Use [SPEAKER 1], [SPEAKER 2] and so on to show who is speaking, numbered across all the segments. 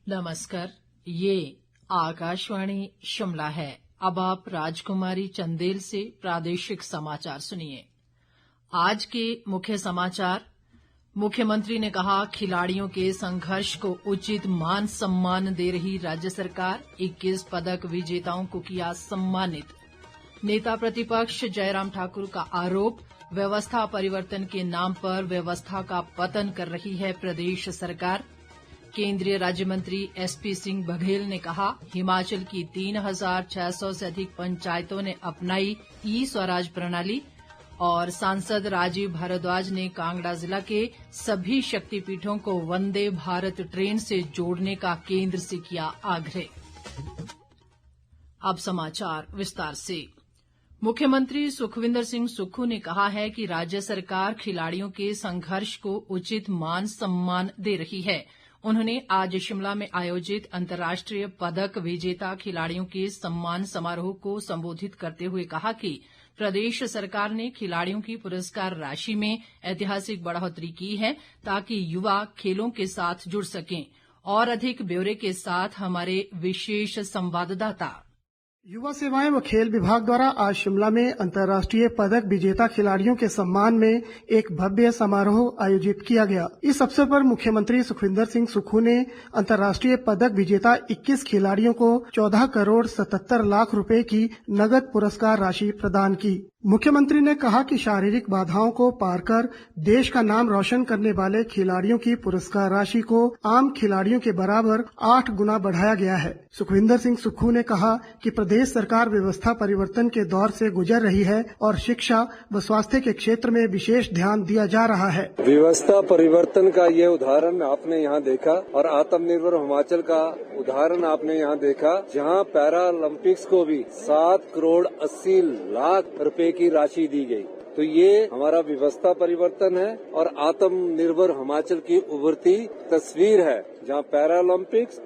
[SPEAKER 1] नमस्कार, ये आकाशवाणी शिमला है। अब आप राजकुमारी चंदेल से प्रादेशिक समाचार सुनिए। आज के मुख्य समाचार। मुख्यमंत्री ने कहा, खिलाड़ियों के संघर्ष को उचित मान सम्मान दे रही राज्य सरकार, 21 पदक विजेताओं को किया सम्मानित। नेता प्रतिपक्ष जयराम ठाकुर का आरोप, व्यवस्था परिवर्तन के नाम पर व्यवस्था का पतन कर रही है प्रदेश सरकार। केंद्रीय राज्य मंत्री एसपी सिंह बघेल ने कहा, हिमाचल की 3600 से अधिक पंचायतों ने अपनाई ई स्वराज प्रणाली। और सांसद राजीव भारद्वाज ने कांगड़ा जिला के सभी शक्तिपीठों को वंदे भारत ट्रेन से जोड़ने का केंद्र से किया आग्रह। अब समाचार विस्तार से। मुख्यमंत्री सुखविंदर सिंह सुक्खू ने कहा है कि राज्य सरकार खिलाड़ियों के संघर्ष को उचित मान सम्मान दे रही है। उन्होंने आज शिमला में आयोजित अंतर्राष्ट्रीय पदक विजेता खिलाड़ियों के सम्मान समारोह को संबोधित करते हुए कहा कि प्रदेश सरकार ने खिलाड़ियों की पुरस्कार राशि में ऐतिहासिक बढ़ोतरी की है ताकि युवा खेलों के साथ जुड़ सकें। और अधिक ब्यौरे के साथ हमारे विशेष संवाददाता।
[SPEAKER 2] युवा सेवाएं व खेल विभाग द्वारा आज शिमला में अंतर्राष्ट्रीय पदक विजेता खिलाड़ियों के सम्मान में एक भव्य समारोह आयोजित किया गया। इस अवसर पर मुख्यमंत्री सुखविंदर सिंह सुक्खू ने अंतर्राष्ट्रीय पदक विजेता 21 खिलाड़ियों को 14 करोड़ 77 लाख रुपए की नगद पुरस्कार राशि प्रदान की। मुख्यमंत्री ने कहा कि शारीरिक बाधाओं को पार कर देश का नाम रोशन करने वाले खिलाड़ियों की पुरस्कार राशि को आम खिलाड़ियों के बराबर 8 गुना बढ़ाया गया है। सुखविंदर सिंह सुक्खू ने कहा कि प्रदेश सरकार व्यवस्था परिवर्तन के दौर से गुजर रही है और शिक्षा व स्वास्थ्य के क्षेत्र में विशेष ध्यान दिया जा रहा है।
[SPEAKER 3] व्यवस्था परिवर्तन का ये उदाहरण आपने यहाँ देखा और आत्मनिर्भर हिमाचल का उदाहरण आपने यहाँ देखा, जहाँ पैरा ओलंपिक्स को भी 7 करोड़ 80 लाख रुपए की राशि दी गई। तो ये हमारा व्यवस्था परिवर्तन है और आत्मनिर्भर हिमाचल की उभरती तस्वीर है, जहाँ para Olympics,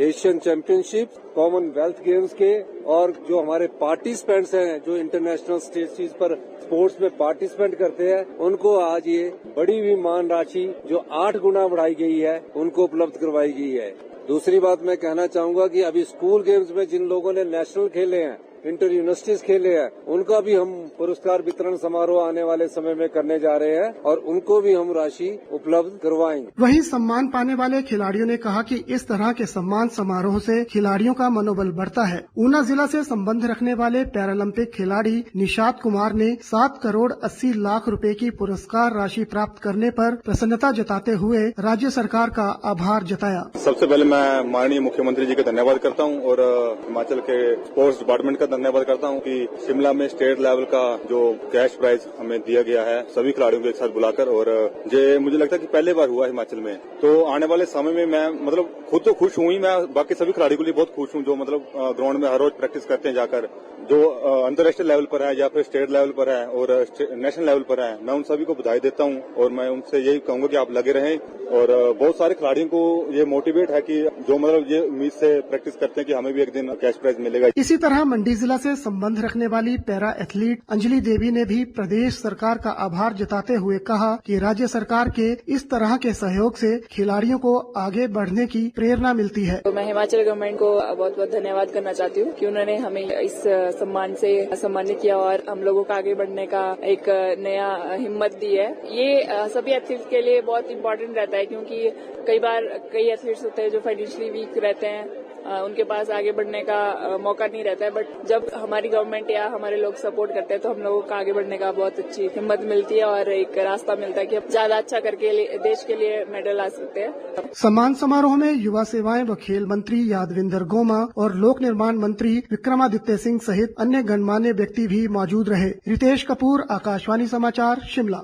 [SPEAKER 3] Asian championship, Commonwealth games के और जो हमारे पार्टिसिपेंट्स हैं, जो इंटरनेशनल स्टेजेस पर स्पोर्ट्स में पार्टिसिपेंट करते हैं, उनको आज ये बड़ी हुई मान राशि जो 8 गुना बढ़ाई गई है, उनको उपलब्ध करवाई गई है। दूसरी बात मैं कहना चाहूंगा कि अभी स्कूल गेम्स में जिन लोगों ने नेशनल खेले हैं, इंटर यूनिवर्सिटीज खेले हैं, उनका भी हम पुरस्कार वितरण समारोह आने वाले समय में करने जा रहे हैं और उनको भी हम राशि उपलब्ध करवाएंगे।
[SPEAKER 2] वहीं सम्मान पाने वाले खिलाड़ियों ने कहा कि इस तरह के सम्मान समारोह से खिलाड़ियों का मनोबल बढ़ता है। ऊना जिला से संबंध रखने वाले पैरालंपिक खिलाड़ी निशात कुमार ने 7 करोड़ 80 लाख रुपए की पुरस्कार राशि प्राप्त करने पर प्रसन्नता जताते हुए राज्य सरकार का आभार जताया।
[SPEAKER 4] सबसे पहले मैं माननीय मुख्यमंत्री जी का धन्यवाद करता हूँ और हिमाचल के स्पोर्ट्स डिपार्टमेंट का धन्यवाद करता हूं कि शिमला में स्टेट लेवल का जो कैश प्राइज हमें दिया गया है सभी खिलाड़ियों को एक साथ बुलाकर, और ये मुझे लगता है कि पहले बार हुआ हिमाचल में। तो आने वाले समय में मैं खुद तो खुश हुई, मैं बाकी सभी खिलाड़ियों के लिए बहुत खुश हूं जो ग्राउंड में हर रोज प्रैक्टिस करते हैं जाकर, जो अंतर्राष्ट्रीय लेवल पर है या फिर स्टेट लेवल पर है और नेशनल लेवल पर है। मैं उन सभी को बधाई देता हूं और मैं उनसे यही कहूंगा कि आप लगे रहें। और बहुत सारे खिलाड़ियों को ये मोटिवेट है कि जो ये उम्मीद से प्रैक्टिस करते हैं कि हमें भी एक दिन कैश प्राइज मिलेगा।
[SPEAKER 2] इसी तरह मंडी जिला से संबंध रखने वाली पैरा एथलीट अंजलि देवी ने भी प्रदेश सरकार का आभार जताते हुए कहा कि राज्य सरकार के इस तरह के सहयोग से खिलाड़ियों को आगे बढ़ने की प्रेरणा मिलती है।
[SPEAKER 5] तो मैं हिमाचल गवर्नमेंट को बहुत बहुत धन्यवाद करना चाहती हूँ कि उन्होंने हमें इस सम्मान से सम्मानित किया और हम लोगों को आगे बढ़ने का एक नया हिम्मत दी है। ये सभी एथलीट्स के लिए बहुत इम्पोर्टेंट रहता है, क्योंकि कई बार कई एथलीट्स होते हैं जो फाइनेंशियली वीक रहते हैं, उनके पास आगे बढ़ने का मौका नहीं रहता है, बट जब हमारी गवर्नमेंट या हमारे लोग सपोर्ट करते हैं तो हम लोगों को आगे बढ़ने का बहुत अच्छी हिम्मत मिलती है और एक रास्ता मिलता है कि हम ज्यादा अच्छा करके देश के लिए मेडल ला सकते हैं।
[SPEAKER 2] सम्मान समारोह में युवा सेवाएं व खेल मंत्री यादविंदर गोमा और लोक निर्माण मंत्री विक्रमादित्य सिंह सहित अन्य गणमान्य व्यक्ति भी मौजूद रहे। रितेश कपूर, आकाशवाणी समाचार, शिमला।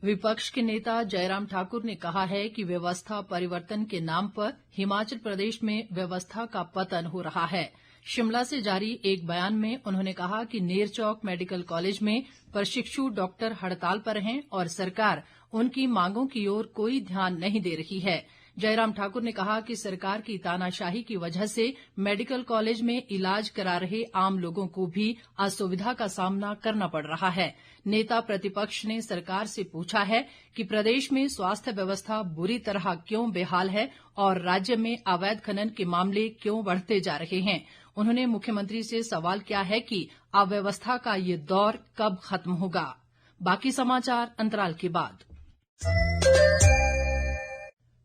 [SPEAKER 1] विपक्ष के नेता जयराम ठाकुर ने कहा है कि व्यवस्था परिवर्तन के नाम पर हिमाचल प्रदेश में व्यवस्था का पतन हो रहा है। शिमला से जारी एक बयान में उन्होंने कहा कि नेरचौक मेडिकल कॉलेज में प्रशिक्षु डॉक्टर हड़ताल पर हैं और सरकार उनकी मांगों की ओर कोई ध्यान नहीं दे रही है। जयराम ठाकुर ने कहा कि सरकार की तानाशाही की वजह से मेडिकल कॉलेज में इलाज करा रहे आम लोगों को भी असुविधा का सामना करना पड़ रहा है। नेता प्रतिपक्ष ने सरकार से पूछा है कि प्रदेश में स्वास्थ्य व्यवस्था बुरी तरह क्यों बेहाल है और राज्य में अवैध खनन के मामले क्यों बढ़ते जा रहे हैं। उन्होंने मुख्यमंत्री से सवाल किया है कि अव्यवस्था का ये दौर कब खत्म होगा। बाकी समाचार अंतराल के बाद।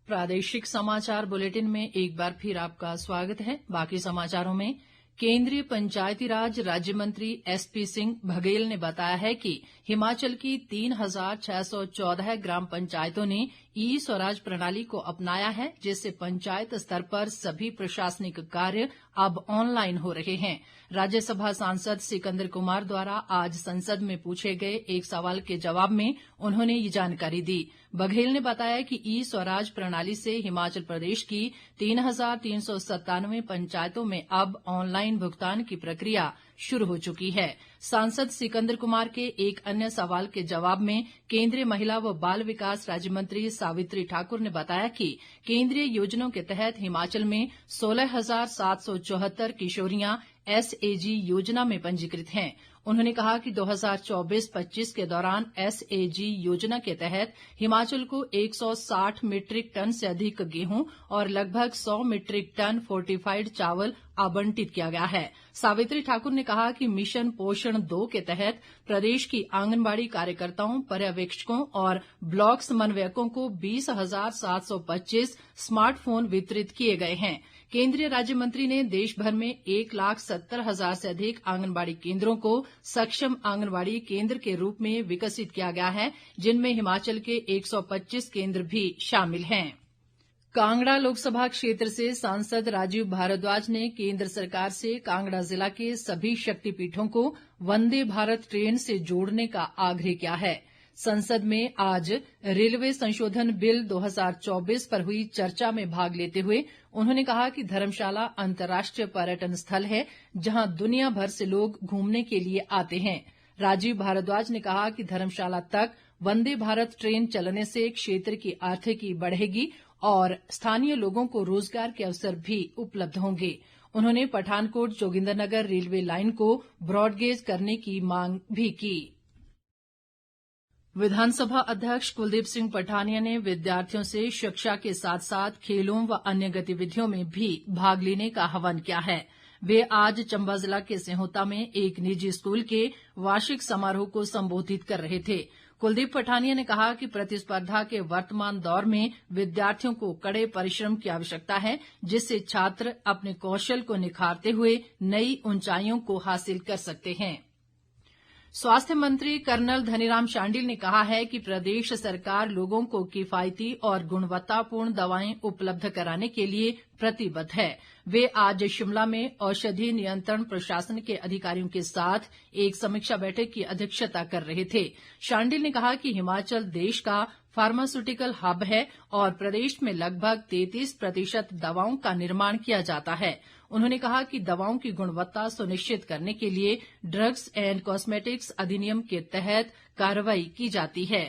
[SPEAKER 1] प्रादेशिक समाचार बुलेटिन में एक बार फिर आपका स्वागत है। बाकी समाचारों में केंद्रीय पंचायती राज राज्य मंत्री एसपी सिंह बघेल ने बताया है कि हिमाचल की 3,614 ग्राम पंचायतों ने ई स्वराज प्रणाली को अपनाया है, जिससे पंचायत स्तर पर सभी प्रशासनिक कार्य अब ऑनलाइन हो रहे हैं। राज्यसभा सांसद सिकंदर कुमार द्वारा आज संसद में पूछे गए एक सवाल के जवाब में उन्होंने ये जानकारी दी। बघेल ने बताया कि ई स्वराज प्रणाली से हिमाचल प्रदेश की 3,397 पंचायतों में अब ऑनलाइन भुगतान की प्रक्रिया शुरू हो चुकी है। सांसद सिकंदर कुमार के एक अन्य सवाल के जवाब में केंद्रीय महिला व बाल विकास राज्य मंत्री सावित्री ठाकुर ने बताया कि केंद्रीय योजनाओं के तहत हिमाचल में 16,774 किशोरियां एसएजी योजना में पंजीकृत हैं। उन्होंने कहा कि 2024-25 के दौरान एसएजी योजना के तहत हिमाचल को 160 मीट्रिक टन से अधिक गेहूं और लगभग 100 मीट्रिक टन फोर्टिफाइड चावल आवंटित किया गया है। सावित्री ठाकुर ने कहा कि मिशन पोषण 2 के तहत प्रदेश की आंगनबाड़ी कार्यकर्ताओं, पर्यवेक्षकों और ब्लॉक समन्वयकों को 20,725 स्मार्टफोन वितरित किए गए हैं। केंद्रीय राज्य मंत्री ने देश भर में 1,70,000 से अधिक आंगनबाड़ी केंद्रों को सक्षम आंगनबाड़ी केंद्र के रूप में विकसित किया गया है, जिनमें हिमाचल के 125 केंद्र भी शामिल हैं। कांगड़ा लोकसभा क्षेत्र से सांसद राजीव भारद्वाज ने केंद्र सरकार से कांगड़ा जिला के सभी शक्तिपीठों को वंदे भारत ट्रेन से जोड़ने का आग्रह किया है। संसद में आज रेलवे संशोधन बिल 2024 पर हुई चर्चा में भाग लेते हुए उन्होंने कहा कि धर्मशाला अंतर्राष्ट्रीय पर्यटन स्थल है, जहां दुनिया भर से लोग घूमने के लिए आते हैं। राजीव भारद्वाज ने कहा कि धर्मशाला तक वंदे भारत ट्रेन चलने से क्षेत्र की आर्थिकी बढ़ेगी और स्थानीय लोगों को रोजगार के अवसर भी उपलब्ध होंगे। उन्होंने पठानकोट जोगिंदरनगर रेलवे लाइन को ब्रॉडगेज करने की मांग भी की। विधानसभा अध्यक्ष कुलदीप सिंह पठानिया ने विद्यार्थियों से शिक्षा के साथ साथ खेलों व अन्य गतिविधियों में भी भाग लेने का आह्वान किया है। वे आज चंबा जिला के सिहोता में एक निजी स्कूल के वार्षिक समारोह को संबोधित कर रहे थे। कुलदीप पठानिया ने कहा कि प्रतिस्पर्धा के वर्तमान दौर में विद्यार्थियों को कड़े परिश्रम की आवश्यकता है, जिससे छात्र अपने कौशल को निखारते हुए नई ऊंचाइयों को हासिल कर सकते हैं। स्वास्थ्य मंत्री कर्नल धनीराम शांडिल ने कहा है कि प्रदेश सरकार लोगों को किफायती और गुणवत्तापूर्ण दवाएं उपलब्ध कराने के लिए प्रतिबद्ध है। वे आज शिमला में औषधि नियंत्रण प्रशासन के अधिकारियों के साथ एक समीक्षा बैठक की अध्यक्षता कर रहे थे। शांडिल ने कहा कि हिमाचल देश का फार्मास्यूटिकल हब है और प्रदेश में लगभग 33% दवाओं का निर्माण किया जाता है। उन्होंने कहा कि दवाओं की गुणवत्ता सुनिश्चित करने के लिए ड्रग्स एंड कॉस्मेटिक्स अधिनियम के तहत कार्रवाई की जाती है।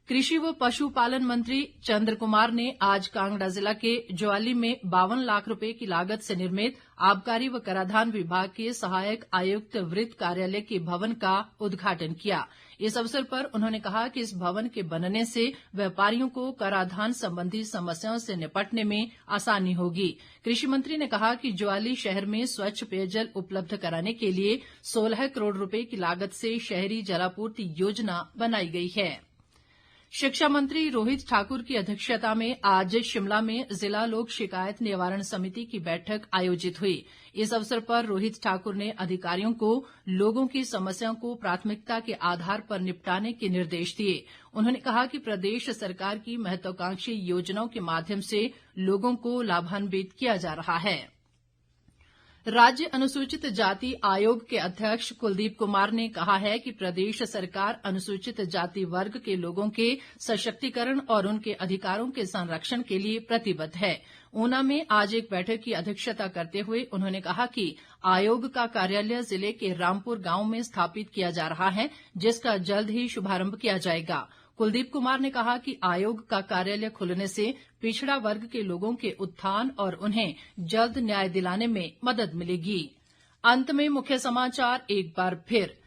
[SPEAKER 1] कृषि व पशुपालन मंत्री चंद्र कुमार ने आज कांगड़ा जिला के ज्वाली में 52 लाख रुपए की लागत से निर्मित आबकारी व कराधान विभाग के सहायक आयुक्त वृत्त कार्यालय के भवन का उद्घाटन किया। इस अवसर पर उन्होंने कहा कि इस भवन के बनने से व्यापारियों को कराधान संबंधी समस्याओं से निपटने में आसानी होगी। कृषि मंत्री ने कहा कि ज्वाली शहर में स्वच्छ पेयजल उपलब्ध कराने के लिए 16 करोड़ रुपए की लागत से शहरी जलापूर्ति योजना बनाई गई है। शिक्षा मंत्री रोहित ठाकुर की अध्यक्षता में आज शिमला में जिला लोक शिकायत निवारण समिति की बैठक आयोजित हुई। इस अवसर पर रोहित ठाकुर ने अधिकारियों को लोगों की समस्याओं को प्राथमिकता के आधार पर निपटाने के निर्देश दिए। उन्होंने कहा कि प्रदेश सरकार की महत्वाकांक्षी योजनाओं के माध्यम से लोगों को लाभान्वित किया जा रहा है। राज्य अनुसूचित जाति आयोग के अध्यक्ष कुलदीप कुमार ने कहा है कि प्रदेश सरकार अनुसूचित जाति वर्ग के लोगों के सशक्तिकरण और उनके अधिकारों के संरक्षण के लिए प्रतिबद्ध है। ऊना में आज एक बैठक की अध्यक्षता करते हुए उन्होंने कहा कि आयोग का कार्यालय जिले के रामपुर गांव में स्थापित किया जा रहा है, जिसका जल्द ही शुभारंभ किया जाएगा। कुलदीप कुमार ने कहा कि आयोग का कार्यालय खुलने से पिछड़ा वर्ग के लोगों के उत्थान और उन्हें जल्द न्याय दिलाने में मदद मिलेगी। अंत में मुख्य समाचार एक बार फिर।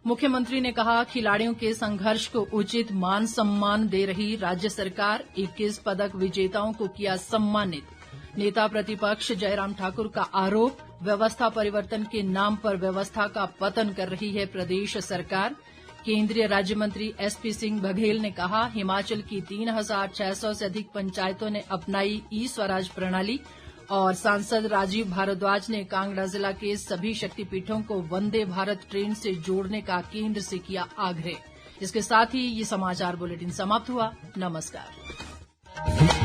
[SPEAKER 1] मुख्यमंत्री ने कहा, खिलाड़ियों के संघर्ष को उचित मान सम्मान दे रही राज्य सरकार, 21 पदक विजेताओं को किया सम्मानित। नेता प्रतिपक्ष जयराम ठाकुर का आरोप, व्यवस्था परिवर्तन के नाम पर व्यवस्था का पतन कर रही है प्रदेश सरकार। केंद्रीय राज्य मंत्री एसपी सिंह बघेल ने कहा, हिमाचल की 3600 से अधिक पंचायतों ने अपनाई ई स्वराज प्रणाली। और सांसद राजीव भारद्वाज ने कांगड़ा जिला के सभी शक्तिपीठों को वंदे भारत ट्रेन से जोड़ने का केंद्र से किया आग्रह। इसके साथ ही ये समाचार बुलेटिन समाप्त हुआ। नमस्कार।